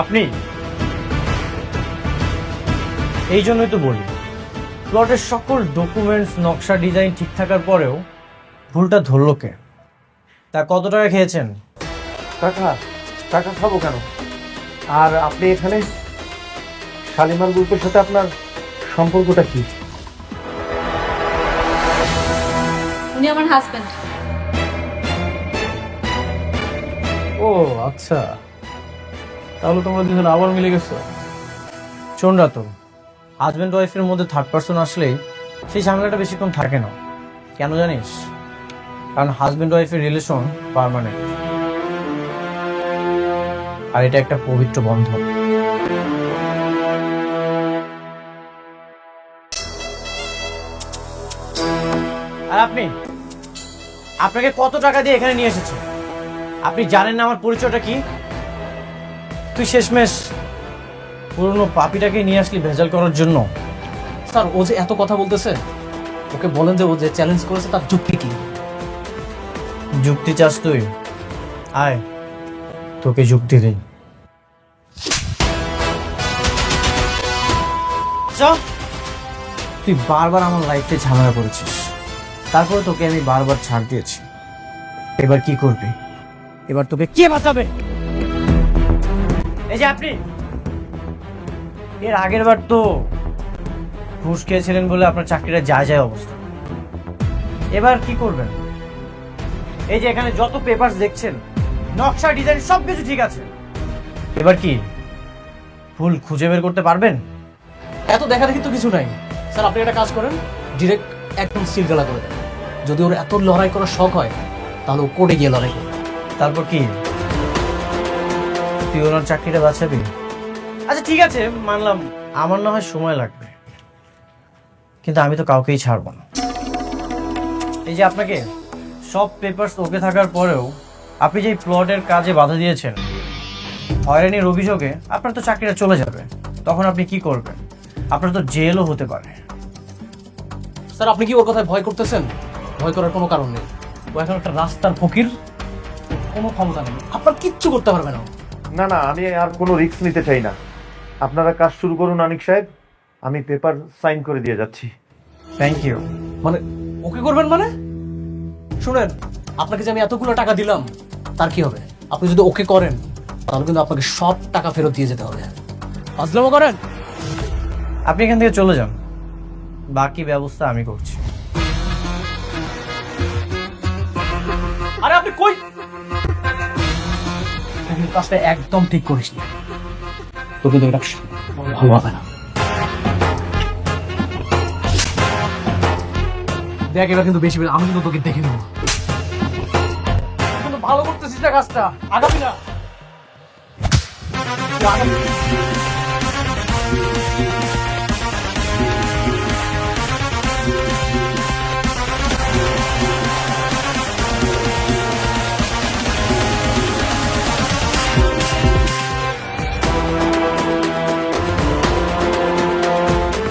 আপনি এই জন্যই তো বলি প্লটের সকল ডকুমেন্টস নকশা ডিজাইন ঠিক থাকার পরেও ভুলটা ধরলো কে? তা কত টাকা খেয়েছেন? টাকা টাকা খাবো কেন? আর আপনি এখানে শালিমার গ্রুপের সাথে আপনার সম্পর্কটা কি? উনি আমার হাজবেন্ড। ও আচ্ছা, তাহলে তোমরা দুজন আবার মিলে গেছো। শোনরা তো হাজব্যান্ড ওয়াইফের মধ্যে থার্ড পার্সন আসলেই সেই ঝামেলাটা বেশিক্ষণ থাকে না। কেন জানিস? কারণ হাজব্যান্ড ওয়াইফের রিলেশন পার্মানেন্ট, আর এটা একটা পবিত্র বন্ধন। আর আপনাকে কত টাকা দিয়ে এখানে নিয়ে এসেছে? আপনি জানেন না আমার পরিচয়টা কি? তুই শেষমেশ পুরনো পাপিটাকে নিয়ে আসলি ভেজাল করার জন্য। স্যার, ও যে এত কথা বলতেছে, ওকে বলেন যে ও যে চ্যালেঞ্জ করেছে তার যুক্তি কি? যুক্তি চাস তুই? আয় তোকে যুক্তি দেই। তুই বারবার আমার লাইফে ঝামেলা করেছিস, তারপরে তোকে আমি বারবার ছাড় দিয়েছি। এবার কি করবি? এবার তোকে কে বাঁচাবে? এই যে আপনি এর আগের বার তো ঘুষ খেয়েছিলেন বলে আপনার চাকরিটা যায় যায় অবস্থা। এবার কি করবেন? এই যে এখানে যত পেপারস দেখছেন, নকশা ডিজাইন সবকিছু ঠিক আছে, এবার কি ভুল খুঁজে বের করতে পারবেন? এত দেখা দেখি তো কিছু নাই স্যার। আপনি একটা কাজ করেন, ডিরেক্ট একদম সিলগালা করে দেন। যদি ওর এত লড়াই করার শখ হয় তাহলে ও কোর্টে গিয়ে লড়াই করবে। তারপর কি তুই ওনার চাকরিটা বাঁচাবি? আচ্ছা ঠিক আছে, মানলাম আমার না হয় সময় লাগবে, কিন্তু আমি তো কাউকেই ছাড়বো না। এই যে আপনাকে সব পেপারস ওকে থাকার পরেও আপনি যে প্লটের কাজে বাধা দিয়েছেন, হয়রানির অভিযোগে আপনার তো চাকরিটা চলে যাবে। তখন আপনি কি করবেন? আপনার তো জেলও হতে পারে। স্যার, আপনি কি ওর কথায় ভয় করতেছেন? ভয় করার কোনো কারণ নেই। ও এখন একটা রাস্তার ফকির, কোনো ক্ষমতা নেই, আপনার কিচ্ছু করতে পারবে না। না না, আমি আর কোনো রিস্ক নিতে চাই না। আপনারা কাজ শুরু করুন আনিক সাহেব, আমি পেপার সাইন করে দিয়ে যাচ্ছি। Thank you. মানে ওকে করবেন মানে? শুনেন, আপনাকে যে আমি এতগুলো টাকা দিলাম তার কি হবে? আপনি যদি ওকে করেন তাহলে কিন্তু আপনাকে সব টাকা ফেরত দিয়ে যেতে হবে। ফাজলামো করেন? আপনি এখান থেকে চলে যান, বাকি ব্যবস্থা আমি করছি। আরে আপনি কই? তুই কাজটা একদম ঠিক করিস না, তো কিন্তু এটা ভালো হবে না। দেখ, এবার কিন্তু বেশি আমি কিন্তু তোকে দেখে নেবো। কিন্তু ভালো করতেছিস না কাজটা, আগামী না।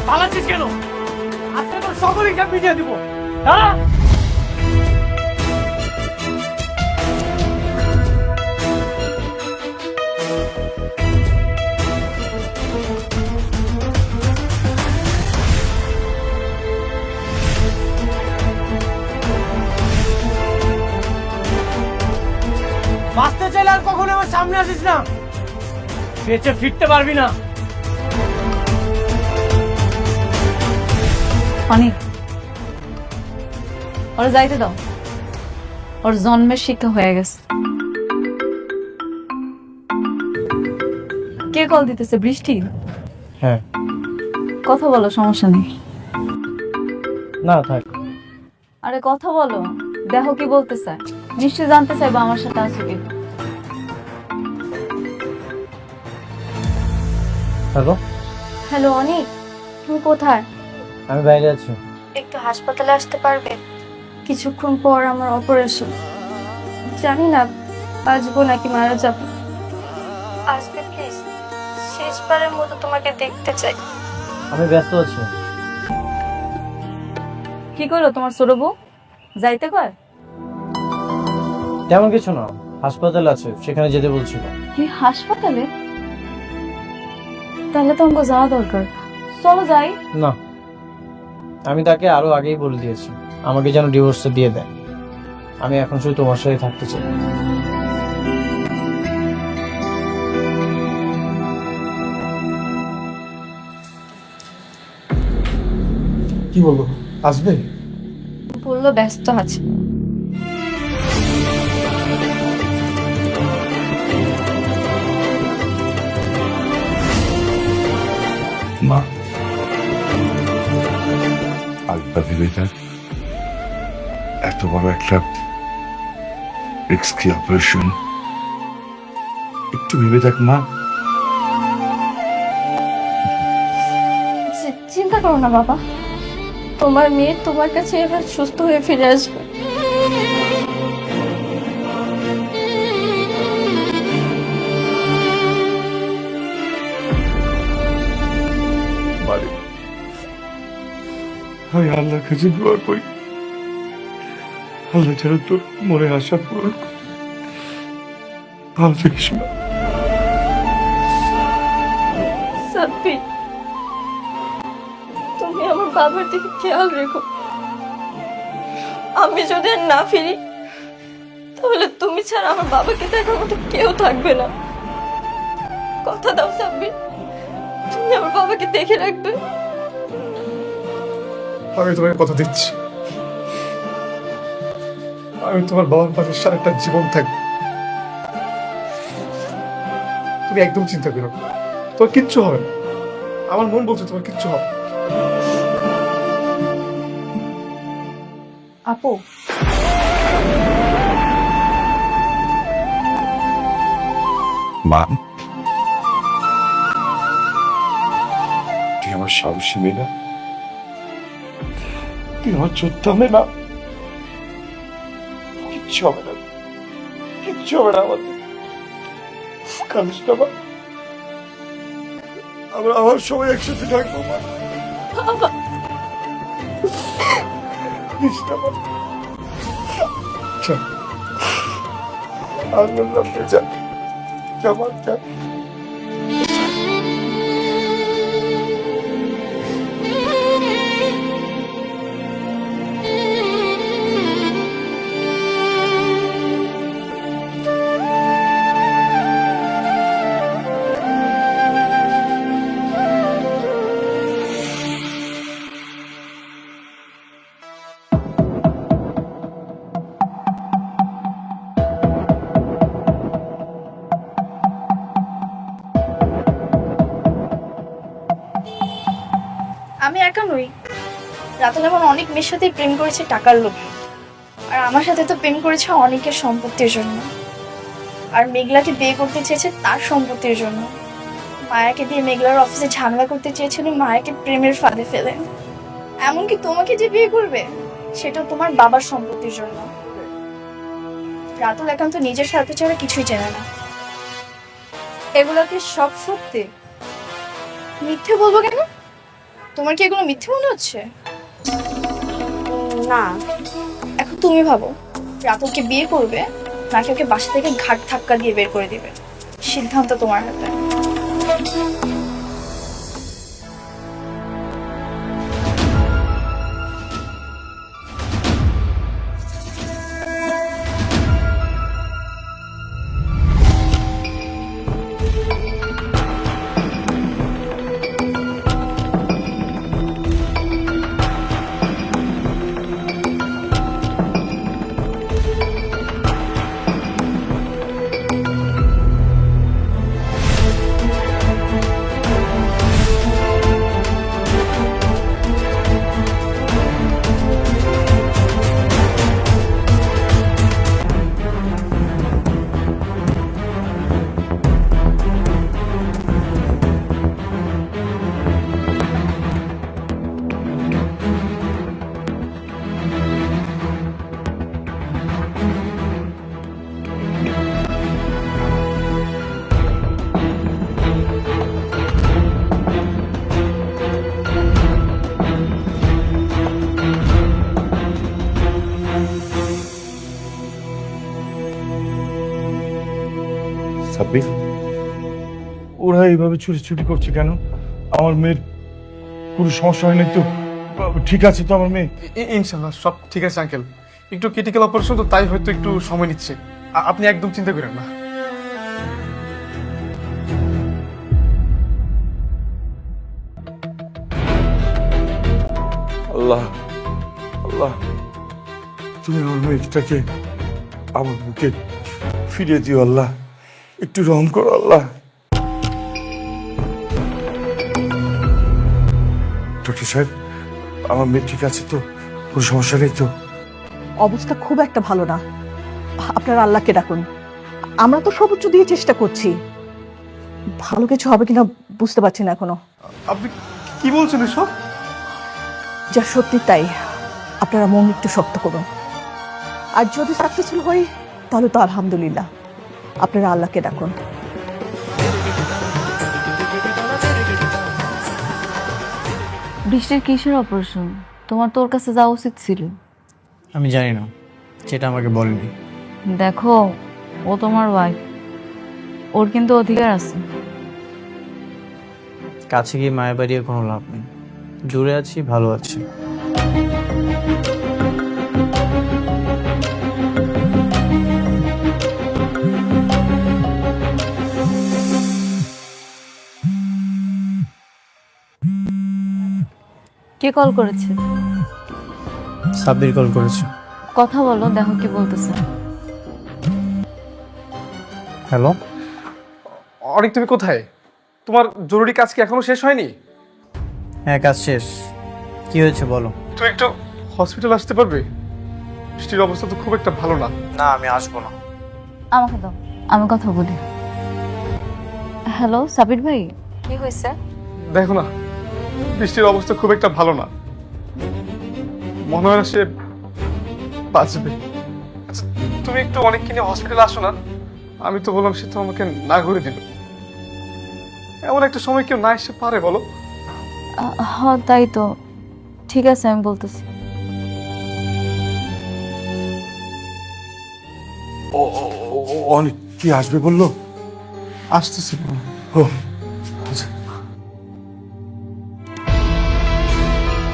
পালাচ্ছিস কেন? আজকে তো সকল হিসাব মিটিয়ে দিব। হ্যাঁ, বাঁচতে চাইলে আর কখনো আমার সামনে আসিস না, বেঁচে ফিরতে পারবি না। অনেক ওরা যাইতে দাও, ওর জন্মের শিক্ষা হয়ে গেছে। কে কল দিতেছে? বৃষ্টি? হ্যাঁ। কথা বলো, সমস্যা নেই। না থাক। আরে কথা বলো, দেখো কি বলতে চায়। নিশ্চয় জানতে চাইবো আমার সাথে আছে কি। হ্যালো, হ্যালো অনিক, তুমি কোথায়? আমি বাইরে আছি। একটু হাসপাতালে আসতে পারবে? কিছুক্ষণ পর আমার অপারেশন। জানি না বাঁচবো নাকি মারা যাব। আসবে প্লিজ, শেষবারের মতো তোমাকে দেখতে চাই। আমি ব্যস্ত আছি। কি করলো তোমার ছোট বউ? যাইতে কয়? তেমন কিছু না, হাসপাতাল আছে, সেখানে যেতে বলছিল। এই হাসপাতালে? তাহলে তো আমাকে যাওয়া দরকার। চলো যাই। না, আমি তাকে আরো আগেই বলে দিয়েছি আমাকে যেন ডিভোর্সটা দিয়ে দেয়। আমি এখন শুধু তোমার সাথে থাকতে চাই। কি বলবো, আসবে? বললো ব্যস্ত আছে। মা, আরেকবার ভেবে দেখ, এত বড় একটা রিস্কি অপারেশন, একটু ভেবে দেখ মা। চিন্তা করো না বাবা, তোমার মেয়ে তোমার কাছে এবার সুস্থ হয়ে ফিরে আসবে। মালিক, আমি আল্লাহর কাছে দোয়া করি, আল্লাহ যেন তোর মনে আশা পূরণ করে। ভালো থাকিস মা। সাব্বির, তুমি আমার বাবার দিকে খেয়াল রেখো। আমি যদি আর না ফিরি তাহলে তুমি ছাড়া আমার বাবাকে দেখার মতো কেউ থাকবে না। কথা দাও সাব্বির, তুমি আমার বাবাকে দেখে রাখবে। আমি তোমাকে কথা দিচ্ছি, আমি তোমার বাবার পাশে সারাটা জীবন থাকবো। তুমি একদম চিন্তা করো না, তোমার কিচ্ছু হবে না। আমার মন বলছে তোমার কিচ্ছু হবে না। আপু, মা, তুই আমার সাহসী মেয়ে না, তুই আমার যোদ্ধা মেয়ে না। কিচ্ছু হবে না, কিচ্ছু হবে না আমাদের। কাঁদিস না মা, আমরা আমার সবাই একসাথে থাকবো মা। কাঁদিস না মা। চল, আল্লাহর নামে যা, জমা যা। আমি একা নই, রাতুল এমন অনেক মেয়ের সাথে প্রেম করেছে টাকার লোভে, আর আমার সাথে তো প্রেম করেছে অনেকের সম্পত্তির জন্য, আর মেঘলাকে বিয়ে করতে চেয়েছে তার সম্পত্তির জন্য। মায়াকে দিয়ে মেঘলার অফিসে ঝামেলা করতে চেয়েছিল মায়াকে প্রেমের ফাঁদে ফেলে। এমনকি তোমাকে যে বিয়ে করবে সেটাও তোমার বাবার সম্পত্তির জন্য। রাতুল একান্ত নিজের সাথে ছাড়া কিছুই চেনে না। এগুলো কি সব সত্যি? মিথ্যে বলবো কেন? তোমার কি এগুলো মিথ্যে মনে হচ্ছে? না। এখন তুমি ভাবো, রাতুলকে বিয়ে করবে নাকি ওকে বাসা থেকে ঘাট ধাক্কা দিয়ে বের করে দিবে? সিদ্ধান্ত তোমার হাতে। সাব্বির, ওরা এইভাবে ছুটি করছে কেন? আমার মেয়ের কোনো সমস্যা হয়নি তো? ঠিক আছে তো আমার মেয়ে? ইনশাল্লাহ সব ঠিক আছে আঙ্কেল। একটু ক্রিটিক্যাল অপারেশন তো, তাই হয়তো একটু সময় নিচ্ছে। আপনি একদম চিন্তা করেন না। আল্লাহ আল্লাহ, তুমি আমার মেয়েটাকে আমার বুকে ফিরিয়ে দিও আল্লাহ, একটু রহম করো আল্লাহ। ডক্টর সাহেব, আমার মেয়ে ঠিক আছে তো? কোনো সমস্যা নেই তো? অবস্থা খুব একটা ভালো না, আপনারা আল্লাহকে ডাকুন। আমরা তো সর্বোচ্চ দিয়ে চেষ্টা করছি, ভালো কিছু হবে কিনা বুঝতে পারছি না এখনো। আপনি কি বলছেন এসব? যা সত্যি তাই, আপনারা মন একটু শক্ত করুন। আর যদি সাকসেসফুল হই তাহলে তো আলহামদুলিল্লাহ, আপনারা আল্লাহকে ডাকুন। বৃষ্টির কিসের অপারেশন? তোমার তোর কাছে যাওয়া উচিত ছিল। আমি জানি না, সেটা আমাকে বলেনি। দেখো, ও তোমার ওয়াইফ, ওর কিন্তু অধিকার আছে। কাছে গিয়ে মায়ের বাড়িয়ে কোনো লাভ নেই। দূরে আছি, ভালো আছি। কে কল করেছে? সাব্বির কল করেছে। কথা বলো, দেখো কি বলতেছে। হ্যালো, অনেক, তুমি কোথায়? তোমার জরুরি কাজ কি এখনো শেষ হয়নি? হ্যাঁ কাজ শেষ। কি হয়েছে বলো। তুমি একটু হসপিটাল আসতে পারবে? বৃষ্টির অবস্থা তো খুব একটা ভালো না। না, আমি আসবো না। আমাকে দাও, আমি কথা বলি। হ্যালো সাবির ভাই, কি হয়েছে? দেখো না, বৃষ্টির অবস্থা খুব একটা ভালো না। মনে হয় না সে বাঁচবে। আচ্ছা, তুমি একটু অনেক কিনে হসপিটালে আসো না। আমি তো বললাম, সে তো আমাকে না করে দিল। এমন একটা সময় কেউ না এসে পারে বলো? হ্যাঁ তাই তো, ঠিক আছে আমি বলতেছি। অনেক কি আসবে বললো? আসতেছি। ও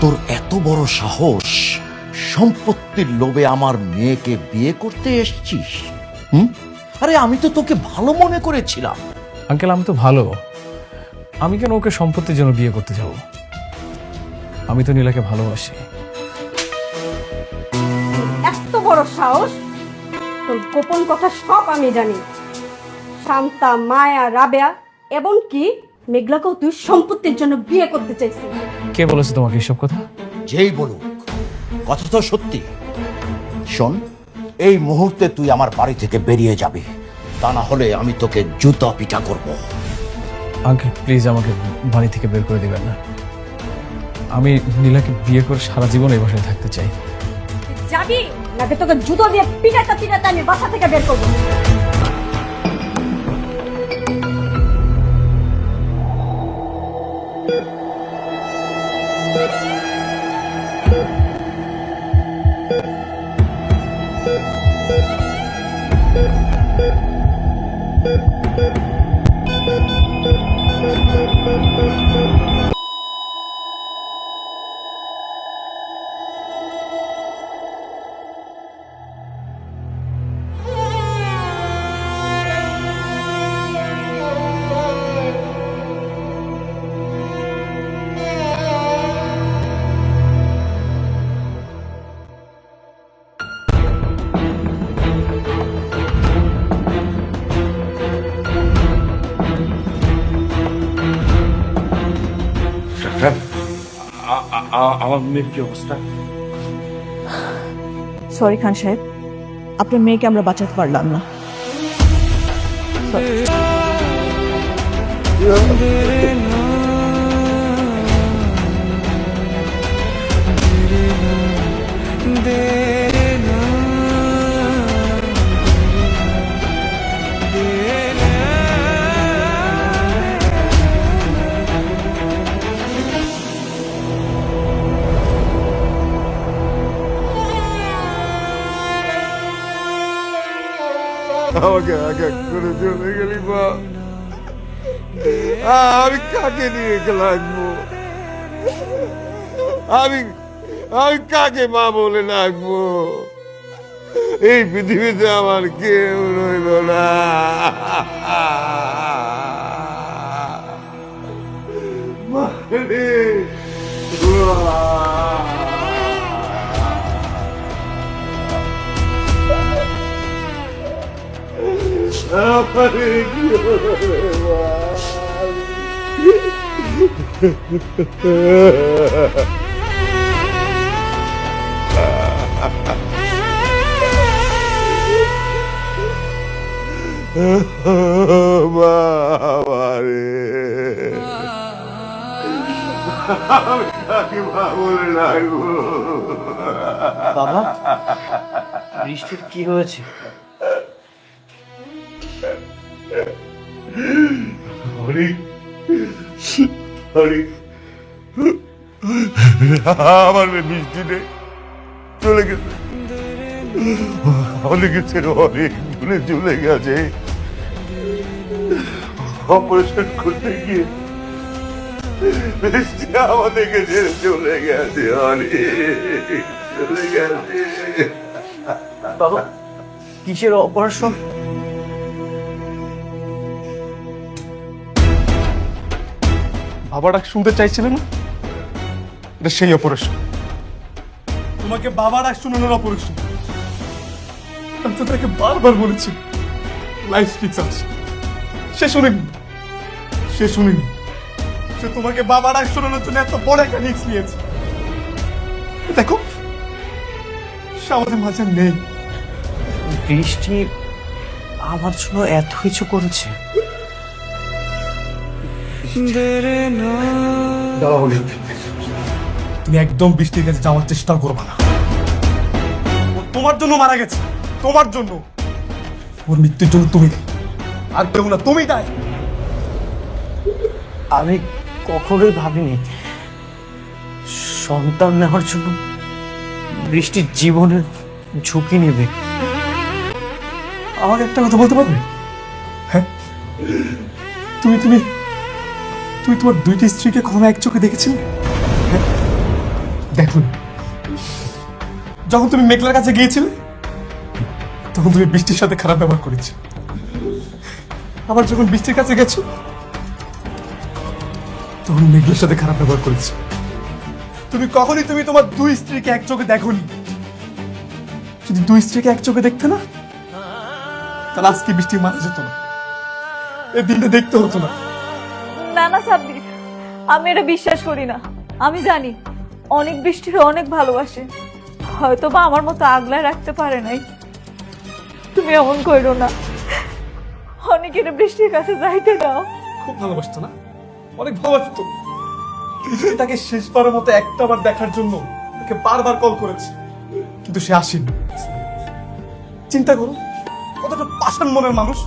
তোর এত বড় সাহস, সম্পত্তির লোভে আমার মেয়েকে বিয়ে করতে এসেছিস? আরে আমি তো তোকে ভালো মনে করেছিলাম। আঙ্কেল, আমি তো ভালো। আমি কেন ওকে সম্পত্তির জন্য বিয়ে করতে যাব? আমি তো নীলাকে ভালোবাসি। এত বড় সাহস! তোর গোপন কথা সব আমি জানি। শান্তা, মায়া, রাবেয়া এবং কি মেঘলাকেও তুই সম্পত্তির জন্য বিয়ে করতে চাইছিস। কে বলেছে তোমাকে এসব কথা? যেই বলুক, কথা তো সত্যি। শোন, এই মুহূর্তে তুই আমার বাড়ি থেকে বেরিয়ে যাবি, তা না হলে আমি তোকে জুতা পিটা করব। আঙ্কেল প্লিজ, আমাকে বাড়ি থেকে বের করে দিবেন না। আমি নীলাকে বিয়ে করে সারা জীবন এই বাসায় থাকতে চাই। যাবি নাকি তোকে জুতো দিয়ে পিটাতে পিটাতে আমি বাসা থেকে বের করবো। ডাক্তার, আমার মেয়ের কি অবস্থা? সরি খান সাহেব, আপনার মেয়েকে আমরা বাঁচাতে পারলাম না। আমাকে আগে করে চলে গেলি মা। আমি কাকে নিয়ে লাগবো? আমি আমি কাকে মা বলে ডাকবো? এই পৃথিবীতে আমার কেউ রইল না। মা রে, আমারে কি হবে মা? বাবারে, আমি কাকে মা বলে ডাকবো? বাবা, বৃষ্টির কি হয়েছে? হরি হরি, আমার মেয়ে বৃষ্টি নেই, চলে গেছে। অনেক অনেক দূরে চলে গেছে। অপারেশন করতে গিয়ে বৃষ্টি আমাদেরকে ছেড়ে চলে গেছে। অনেক চলে গেছে। বাবা, কিসের অপারেশন? বাবা ডাক শুনতে চাইছিলেন না? এটা সেই অপারেশন। তোমাকে বাবা ডাক শুনানোর অপারেশন। আমি তো তাকে বারবার বলেছি লাইফ রিস্ক আছে। সে শুনেনি। সে তোমাকে বাবা ডাক শোনানোর জন্য এত বড় একটা রিস্ক নিয়েছে। দেখো, সে আমাদের মাঝে নেই। বৃষ্টি আমার জন্য এত কিছু করেছে। তুমি একদম বৃষ্টির কাছে যাওয়ার চেষ্টা করবা না। ও তোমার জন্য মারা গেছে, তোমার জন্য। ওর মৃত্যুর জন্য তুমি দায়ী, আর কেউ না, তুমি দায়ী। আমি কখনোই ভাবিনি সন্তান নেওয়ার জন্য বৃষ্টির জীবনের ঝুঁকি নেবে। আমাকে একটা কথা বলতে পারবে? হ্যাঁ, তুমি তুমি তুমি তোমার দুইটি স্ত্রীকে কখনো এক চোখে দেখেছিলে? হ্যাঁ, দেখো, যখন তুমি মেঘলার কাছে গিয়েছিলে তখন তুমি বৃষ্টির সাথে খারাপ ব্যবহার করেছো। আবার যখন বৃষ্টির কাছে গেছো তখন মেঘলার সাথে খারাপ ব্যবহার করেছো। তুমি কখনই তোমার দুই স্ত্রীকে এক চোখে দেখোনি। যদি দুই স্ত্রীকে এক চোখে দেখতে না, তাহলে আজকে বৃষ্টি মারা যেত না, এই দিনটা দেখতে হতো না। না না সাব্বির, আমি এটা বিশ্বাস করি না। আমি জানি অনেক বৃষ্টির অনেক ভালোবাসে, হয়তো বা আমার মতো আগলায় রাখতে পারে নাই। তুমি এমন করো না, অনেকের বৃষ্টির কাছে যাইতে দাও। খুব ভালোবাসতো না? অনেক ভালোবাসতো। বৃষ্টি তাকে শেষবারের মতো একটা বার দেখার জন্য তাকে বারবার কল করেছে, কিন্তু সে আসেনি। চিন্তা করো, কতটা পাষাণ মনের মানুষ।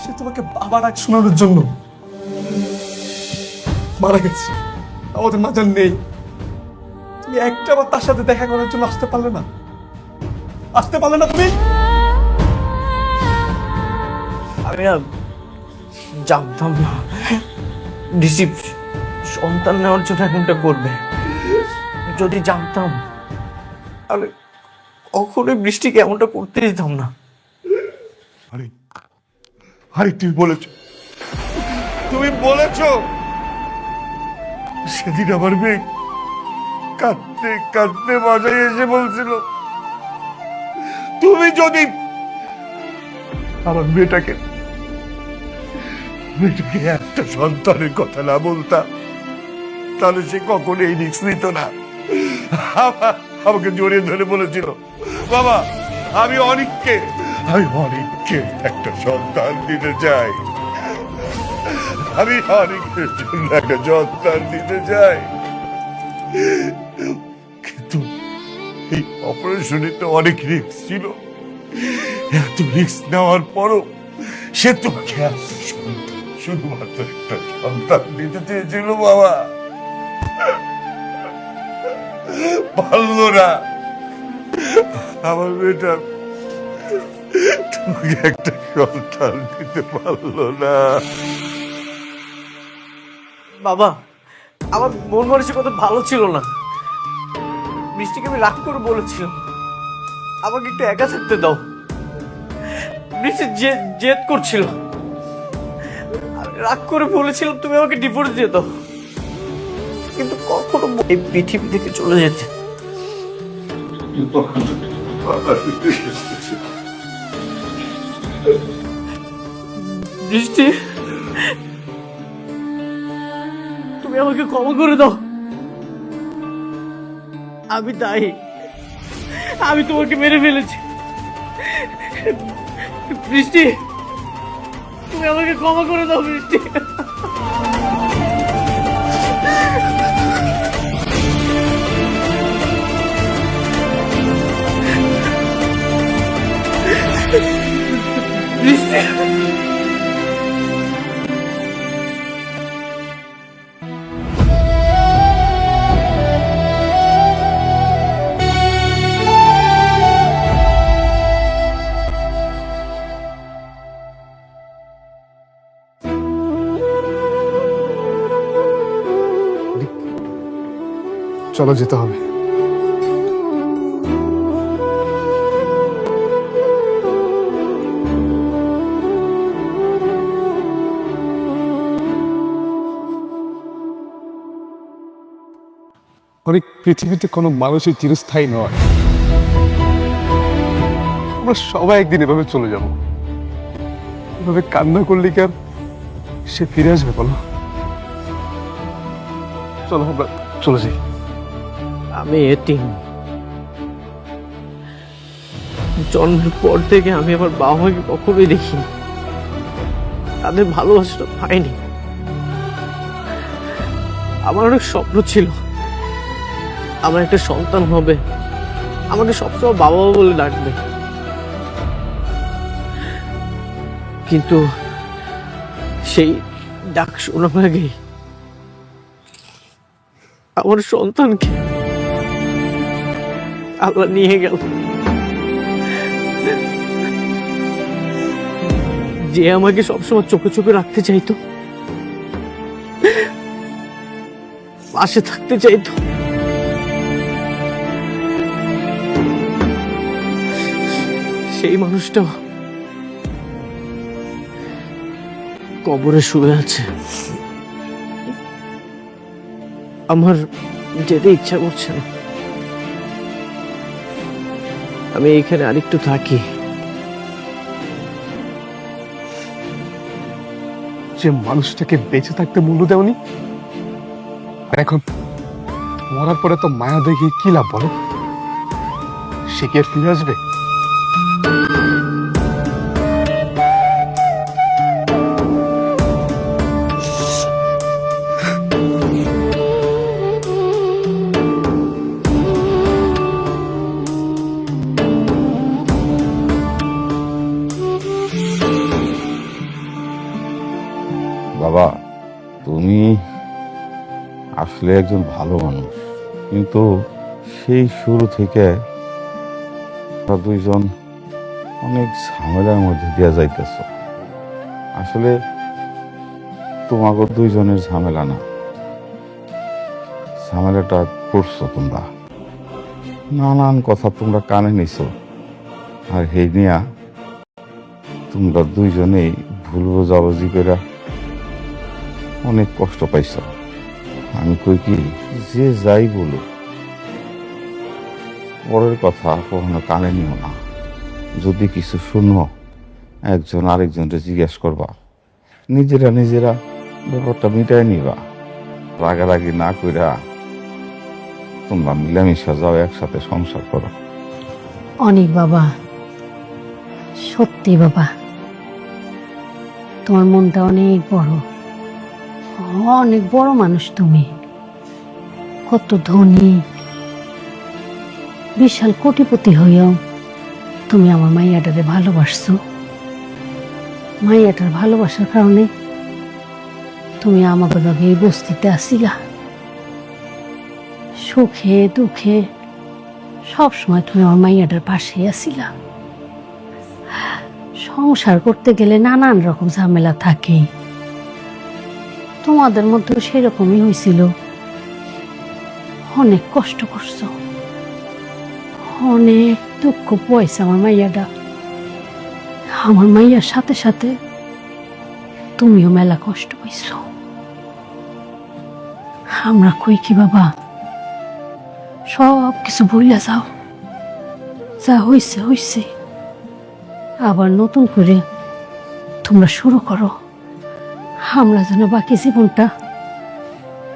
সে তোমাকে বাবা ডাক শোনানোর জন্য মারা গেছে, আমাদের মাঝে নেই। তুমি একটা বার তার সাথে দেখা করার জন্য আসতে পারলে না তুমি? আমি না জানতাম না বৃষ্টি সন্তান নেওয়ার জন্য এমনটা করবে। যদি জানতাম তাহলে কখনোই বৃষ্টিকে এমনটা করতে দিতাম না। আরে আরে, তুমি বলেছ সেদিন আমার মেয়ে কাঁদতে কাঁদতে বাসায় এসে বলছিল, তুমি যদি আমার মেয়েটাকে একটা সন্তানের কথা না বলতাম, তাহলে সে কখনো এই রিস্ক নিত না। আমাকে জড়িয়ে ধরে বলেছিল, বাবা আমি অনেককে একটা সন্তান দিতে চাই, আমি অনেকের জন্য একটা সন্তান দিতে চাই। কিন্তু এই অপারেশনে তো অনেক রিস্ক ছিল। এত রিস্ক নেওয়ার পরও সে তোমাকে শুধুমাত্র একটা সন্তান দিতে চেয়েছিল। বাবা পারল না। আমার মেয়েটা তোমাকে একটা সন্তান দিতে পারলো না। বাবা, আমার মন মানসিকতা ভালো ছিল না। বৃষ্টিকে আমি রাগ করে বলেছিলাম আমাকে একটু একা থাকতে দাও। বৃষ্টি জেদ করছিল, আমি রাগ করে বলেছিলাম তুমি আমাকে ডিভোর্স দিয়ে দাও, কিন্তু কখনো এই পৃথিবী থেকে চলে যেতে। বৃষ্টি, তুমি আমাকে ক্ষমা করে দাও। আমি দায়ী, আমি তোমাকে মেরে ফেলেছি। বৃষ্টি, তুমি আমাকে ক্ষমা করে দাও বৃষ্টি। বৃষ্টি, চলো যেতে হবে। অনেক পৃথিবীতে কোনো মানুষই চিরস্থায়ী নয়। আমরা সবাই একদিন এভাবে চলে যাব। এভাবে কান্না করলে কি আর সে ফিরে আসবে বলো? চলো আমরা চলে যাই। আমি এতিম। জন্মের পর থেকে আমি আমার বাবা মাকে কখনোই দেখিনি, তাদের ভালোবাসাটা পাইনি। আমার অনেক স্বপ্ন ছিল আমার একটা সন্তান হবে, আমাকে সবসময় বাবা বাবা বলে ডাকবে, কিন্তু সেই ডাক শোনার আগে আমার সন্তানকে আল্লাহ নিয়ে গেল। যে আমাকে সবসময় চোখে চোখে রাখতে চাইতো, পাশে থাকতে চাইতো, সেই মানুষটা কবরে শুয়ে আছে। আমার যেতে ইচ্ছা করছে না, আমি এইখানে আরেকটু থাকি। যে মানুষটাকে বেঁচে থাকতে মূল্য দেওনি, আর এখন মরার পরে তো মায়া দেখে কি লাভ বলো? সে কি আর ফিরে আসবে? বাবা, তুমি আসলে একজন ভালো মানুষ, কিন্তু সেই শুরু থেকে আমরা দুইজন অনেক ঝামেলার মধ্যে দিয়ে যাইতেছ। আসলে তোমাকে দুইজনের ঝামেলা না, ঝামেলাটা করছো তোমরা। নানান কথা তোমরা কানে নিছো, আর সেই নিয়া তোমরা দুইজনেই ভুল বোঝাবুঝি করে অনেক কষ্ট পাইছ। আমি কই কি, যে যাই বলো পরের কথা কখনো কানে নিও না। যদি কিছু শুনো একজন আরেকজনকে জিজ্ঞেস করবা, নিজেরা নিজেরা ব্যাপারটা মিটাই নিবা। রাগারাগি না কইরা তোমরা মিলামিশা যাও, একসাথে সংসার করো। অনেক বাবা, সত্যি বাবা, তোমার মনটা অনেক বড়, অনেক বড় মানুষ তুমি। কত ধনী, বিশাল কোটিপতি হইয়াও তুমি আমার মাইয়াটারে ভালোবাসছো। মাইয়াটার ভালোবাসার কারণে তুমি আমাকে লগে এই বস্তিতে আসিলা। সুখে দুঃখে সবসময় তুমি আমার মাইয়াটার পাশে আসিলা। সংসার করতে গেলে নানান রকম ঝামেলা থাকে। তোমাদের মধ্যে সেরকমই হয়েছিল। অনেক কষ্ট করছো, অনেক দুঃখ পয়সা আমার মাইয়াটা। আমার মাইয়ার সাথে সাথে তুমিও মেলা কষ্ট পাইছো। আমরা কই কি বাবা, সব কিছু ভুলে যাও, যা হইছে হইছে। আবার নতুন করে তোমরা শুরু করো। আমরা যেন বাকি জীবনটা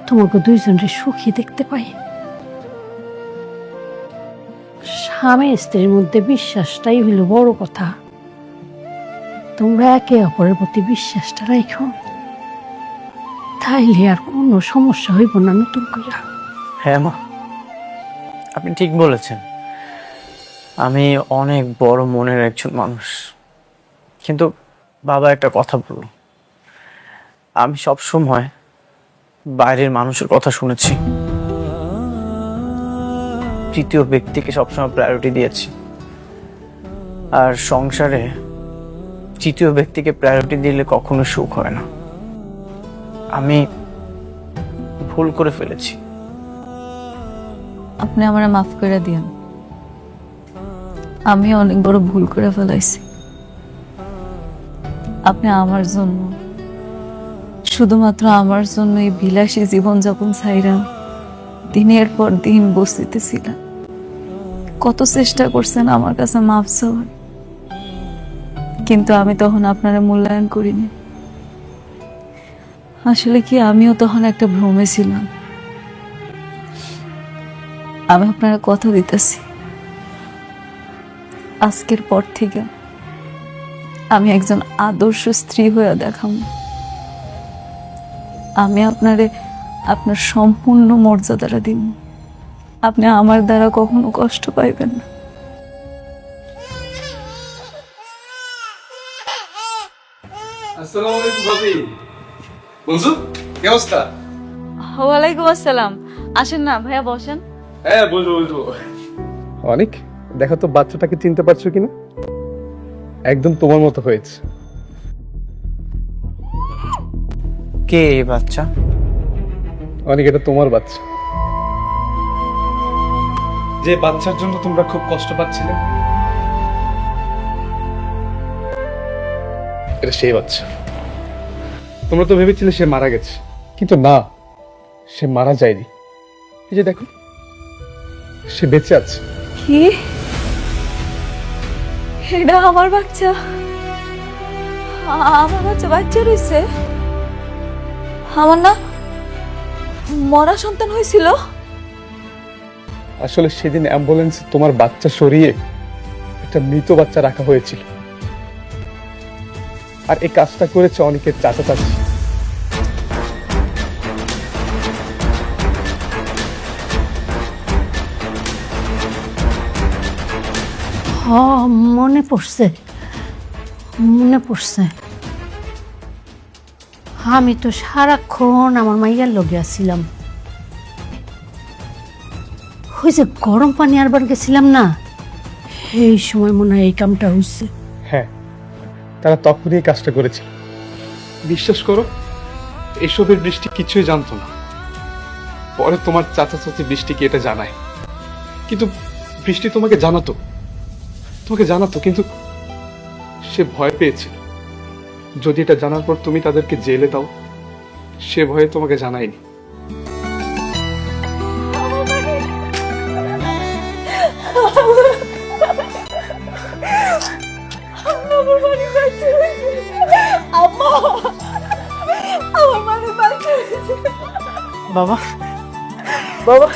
তোমাকে দুইজনের সুখী দেখতে পাই। স্বামী স্ত্রীর মধ্যে বিশ্বাসটাই হইল বড় কথা। তোমরা একে অপরের প্রতি বিশ্বাসটা রাখো, তাইলে আর কোনো সমস্যা হইব না নতুন কইরা। হ্যাঁ মা, আপনি ঠিক বলেছেন। আমি অনেক বড় মনের একজন মানুষ, কিন্তু বাবা একটা কথা বলল, আমি সব সময় বাইরের মানুষের কথা শুনেছি, তৃতীয় ব্যক্তিকে সবসময় প্রায়োরিটি দিয়েছি। আর সংসারে তৃতীয় ব্যক্তিকে প্রায়োরিটি দিলে কখনো সুখ হয় না। আমি ভুল করে ফেলেছি। আপনি আমারে মাফ করে দিয়েন, আমি অনেক বড় ভুল করে ফেলাইছি। আপনি আমার জন্য, শুধুমাত্র আমার জন্য এই বিলাসী জীবনযাপন ছাইরা দিনের পর দিন বসতেছিলেন। কত চেষ্টা করছেন আমার কাছে মাফ চাওয়ার, কিন্তু আমি তখন আপনারা মূল্যায়ন করিনি। আসলে কি আমিও তখন একটা ভ্রমে ছিলাম। আমি আপনারা কথা দিতেছি, আজকের পর থেকে আমি একজন আদর্শ স্ত্রী হয়ে দেখাম। আমি আপনারে আপনার সম্পূর্ণ মর্যাদাটা দিব। আপনি আমার দ্বারা কখনো কষ্ট পাইবেন না। আসসালামু আলাইকুম ভাবি। বন্ধু, কি অবস্থা? ওয়ালাইকুম আসসালাম। আসেন না ভাইয়া, বসেন। হ্যাঁ বলবো। অনেক, দেখো তো বাচ্চাটাকে চিনতে পারছো কিনা? একদম তোমার মতো হয়েছে। কে এই বাচ্চা? অনেক, এটা তোমার বাচ্চা। যে বাচ্চার জন্য তোমরা খুব কষ্ট পাচ্ছিলে, এটা সেই বাচ্চা। তোমরা তো ভেবেছিলে সে মারা গেছে, কিন্তু না, সে মারা যায়নি। এই যে দেখো, সে বেঁচে আছে। কি? এটা আমার বাচ্চা? আমার বাচ্চা বাচ্চা রয়েছে? আমার না মরা সন্তান হয়েছিল? আসলে সেদিন অ্যাম্বুলেন্সে তোমার বাচ্চা সরিয়ে একটা মৃত বাচ্চা রাখা হয়েছিল, আর এই কাজটা করেছে অনেকের চাচা চাচি। মনে পড়ছে, মনে পড়ছে। আমি তো সারাক্ষণ আমার মাইয়ার লগে আসছিলাম। ওই যে গরম পানি আরবার গেছিলাম না, এই সময় মনে হয় এই কামটা হয়েছে। হ্যাঁ, তারা তখনই এই কাজটা করেছিল। বিশ্বাস করো, এসবের বৃষ্টি কিছুই জানতো না। পরে তোমার চাচা চাচি বৃষ্টিকে এটা জানায়, কিন্তু বৃষ্টি তোমাকে জানাতো কিন্তু সে ভয় পেয়েছিল। যদি এটা জানার পর তুমি তাদেরকে জেলে দাও, সে ভয়ে তোমাকে জানায়নি। বাবা, বাবা,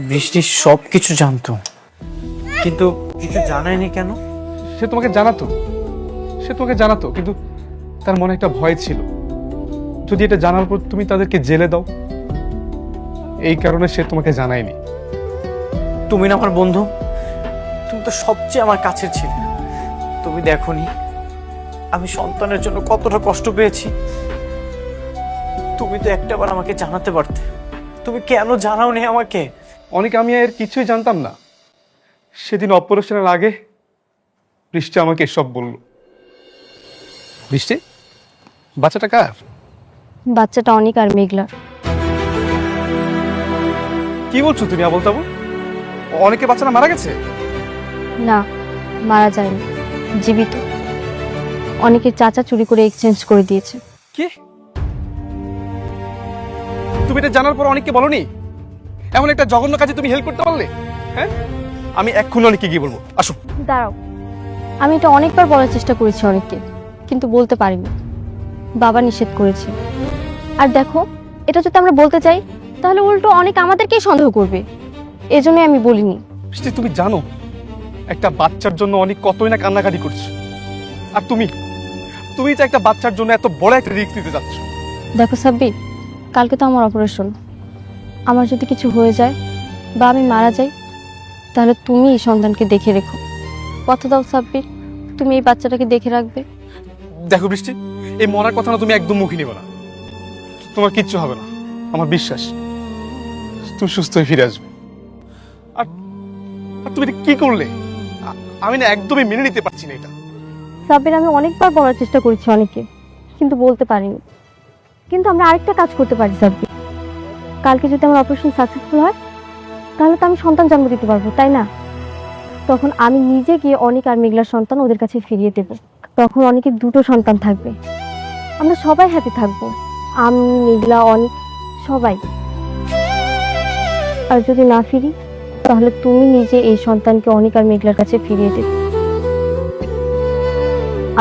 বৃষ্টি সবকিছু জানতো, কিন্তু কিছু জানায়নি কেন? সে তোমাকে জানাতো, কিন্তু তার মনে একটা ভয় ছিল, যদি এটা জানার পর তুমি তাদেরকে জেলে দাও, এই কারণে সে তোমাকে জানায়নি। তুমি না আমার বন্ধু, তুমি তো সবচেয়ে আমার কাছের ছিলে। তুমি দেখোনি আমি সন্তানের জন্য কতটা কষ্ট পেয়েছি। তুমি তো একটাবার আমাকে জানাতে পারতে, তুমি কেন জানাওনি আমাকে? অনেক আমি এর কিছুই জানতাম না। সেদিন অপারেশনের আগে বৃষ্টি আমাকে এসব বলল। বৃষ্টি, বাচ্চাটা কার? বাচ্চাটা অনেক আর মেঘলার। কি বলছো তুমি আবল তাবল? অনেকে বাচ্চাটা মারা গেছে? না, মারা যায়নি, জীবিত। অনেকের চাচা চুরি করে এক্সচেঞ্জ করে দিয়েছে। কি? তুমি এটা জানার পর অনেককে বলনি? এমন একটা জঘন্য কাজে তুমি হেল্প করতে পারলে? হ্যাঁ, আমি এক্ষুনি অনেককে গিয়ে বলবো। আসো। দাঁড়াও, আমি এটা অনেকবার বলার চেষ্টা করেছি অনেককে, কিন্তু বলতে পারিনি। বাবা নিষেধ করেছে। আর দেখো, এটা যদি আমরা বলতে চাই তাহলে উল্টো অনেক আমাদেরকেই সন্দেহ করবে। এজন্যই আমি বলিনি। বৃষ্টি, তুমি জানো একটা বাচ্চার জন্য অনেক কতই না কান্নাকাটি করছে, আর তুমি যে একটা বাচ্চার জন্য এত বড় একটা রিস্ক নিতে যাচ্ছ। দেখো সাব্বির, কালকে তো আমার অপারেশন। আমার যদি কিছু হয়ে যায় বা আমি মারা যাই, তাহলে তুমি এই সন্তানকে দেখে রেখো। কথা দাও সাব্বির, তুমি এই বাচ্চাটাকে দেখে রাখবে। দেখো বৃষ্টি, এই মরার কথা না তুমি একদম মুখে নিবে না। তোমার কিচ্ছু হবে না, আমার বিশ্বাস। তুমি সুস্থ হয়ে ফিরে আসবে। আর তুমি এটা কি করলে? আমি না একদমই মেনে নিতে পারছি না এটা। সাব্বির, আমি অনেকবার বলার চেষ্টা করেছি অনেকে, কিন্তু বলতে পারিনি। কিন্তু আমরা আরেকটা কাজ করতে পারি সাব্বির। কালকে যদি আমার অপারেশন সাকসেসফুল হয়, তাহলে তো আমি সন্তান জন্ম দিতে পারবো, তাই না? তখন আমি নিজে গিয়ে অনেক আর মেঘলার সন্তান ওদের কাছে ফিরিয়ে দেব। তখন অনেকের দুটো সন্তান থাকবে। আমরা সবাই হ্যাপি থাকবো, আমি, মেঘলা, অনেক, সবাই। আর যদি না ফিরি, তাহলে তুমি নিজে এই সন্তানকে অনেক আর মেঘলার কাছে ফিরিয়ে দেবে,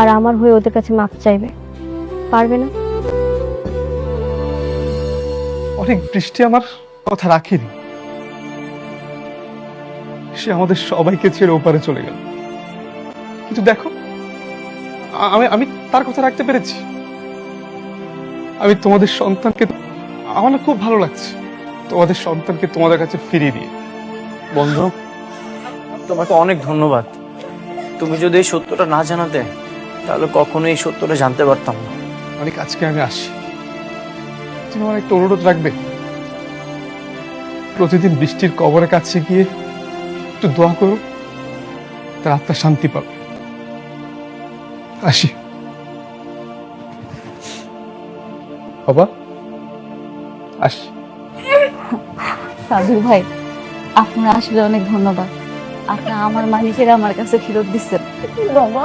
আর আমার হয়ে ওদের কাছে মাপ চাইবে। পারবে না? অনেক বৃষ্টি আমার কথা রাখেনি। সে আমাদের সবাইকে ছেড়ে ওপারে চলে গেল। কিন্তু দেখো, আমি তার কথা রাখতে পেরেছি। আমি তোমাদের সন্তানকে, আমার না খুব ভালো লাগছে তোমাদের সন্তানকে তোমাদের কাছে ফিরিয়ে দিয়ে। বন্ধু, তোমাকে অনেক ধন্যবাদ। তুমি যদি এই সত্যটা না জানাতে, তাহলে কখনোই এই সত্যটা জানতে পারতাম না। অনেক, আজকে আমি আসি। তুমি আমার একটা অনুরোধ রাখবে? প্রতিদিন বৃষ্টির কবরের কাছে গিয়ে একটু দোয়া করো, তার আত্মা শান্তি পাবে। আসি বাবা, আসি। সাবির ভাই, আপনার আসলে অনেক ধন্যবাদ। আপনি আমার মালিকের আমার কাছে ফেরত দিচ্ছেন। বাবা,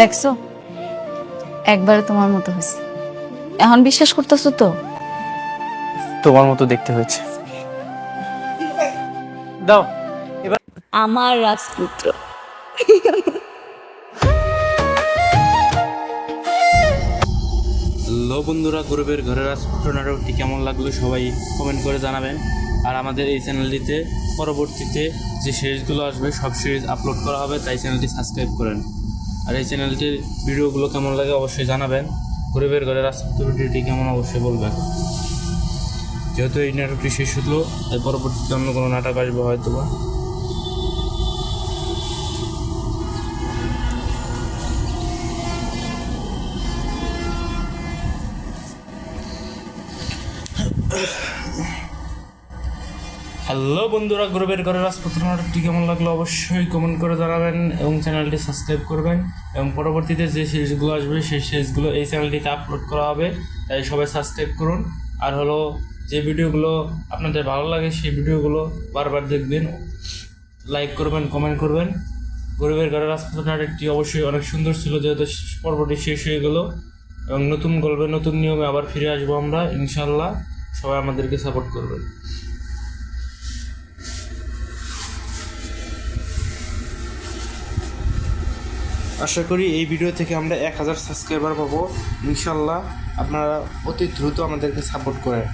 দেখছো, একবারে তোমার মতো হয়েছে। এখন বিশ্বাস করতেছো তো? তোমার মতো দেখতে হয়েছে। দাও এবার। আমার রাজপুত্র। হ্যালো বন্ধুরা, গরিবের ঘরের রাজপুত্র নাটকটি কেমন লাগলো সবাই কমেন্ট করে জানাবেন। আর আমাদের এই চ্যানেলটিতে পরবর্তীতে যে সিরিজগুলো আসবে সব সিরিজ আপলোড করা হবে, তাই চ্যানেলটি সাবস্ক্রাইব করেন। আর এই চ্যানেলটির ভিডিওগুলো কেমন লাগে অবশ্যই জানাবেন। গরিবের ঘরের রাজপুত্র ভিডিওটি কেমন অবশ্যই বলবেন। যেহেতু এই নাটকটি শেষ হলো, তাই পরবর্তীতে অন্য কোনো নাটক আসবে হয়তো বা। হ্যালো বন্ধুরা, গরিবের ঘরের রাজপুত্র নাটকটি কেমন লাগলো অবশ্যই কমেন্ট করে জানাবেন এবং চ্যানেলটি সাবস্ক্রাইব করবেন। এবং পরবর্তীতে যে সিরিজগুলো আসবে সেই সিরিজগুলো এই চ্যানেলটিতে আপলোড করা হবে, তাই সবাই সাবস্ক্রাইব করুন। আর হলো, যে ভিডিওগুলো আপনাদের ভালো লাগে সেই ভিডিওগুলো বারবার দেখবেন, লাইক করবেন, কমেন্ট করবেন। গরিবের ঘরের রাজপুত্র নাটকটি অবশ্যই অনেক সুন্দর ছিল, যেহেতু পর্বটি শেষ হয়ে গেল এবং নতুন গল্পে নতুন নিয়মে আবার ফিরে আসবো আমরা ইনশাল্লাহ। সবাই আমাদেরকে সাপোর্ট করবেন। আশা করি এই ভিডিও থেকে আমরা 1000 সাবস্ক্রাইবার পাবো ইনশাল্লাহ। আপনারা অতি দ্রুত আমাদেরকে সাপোর্ট করেন।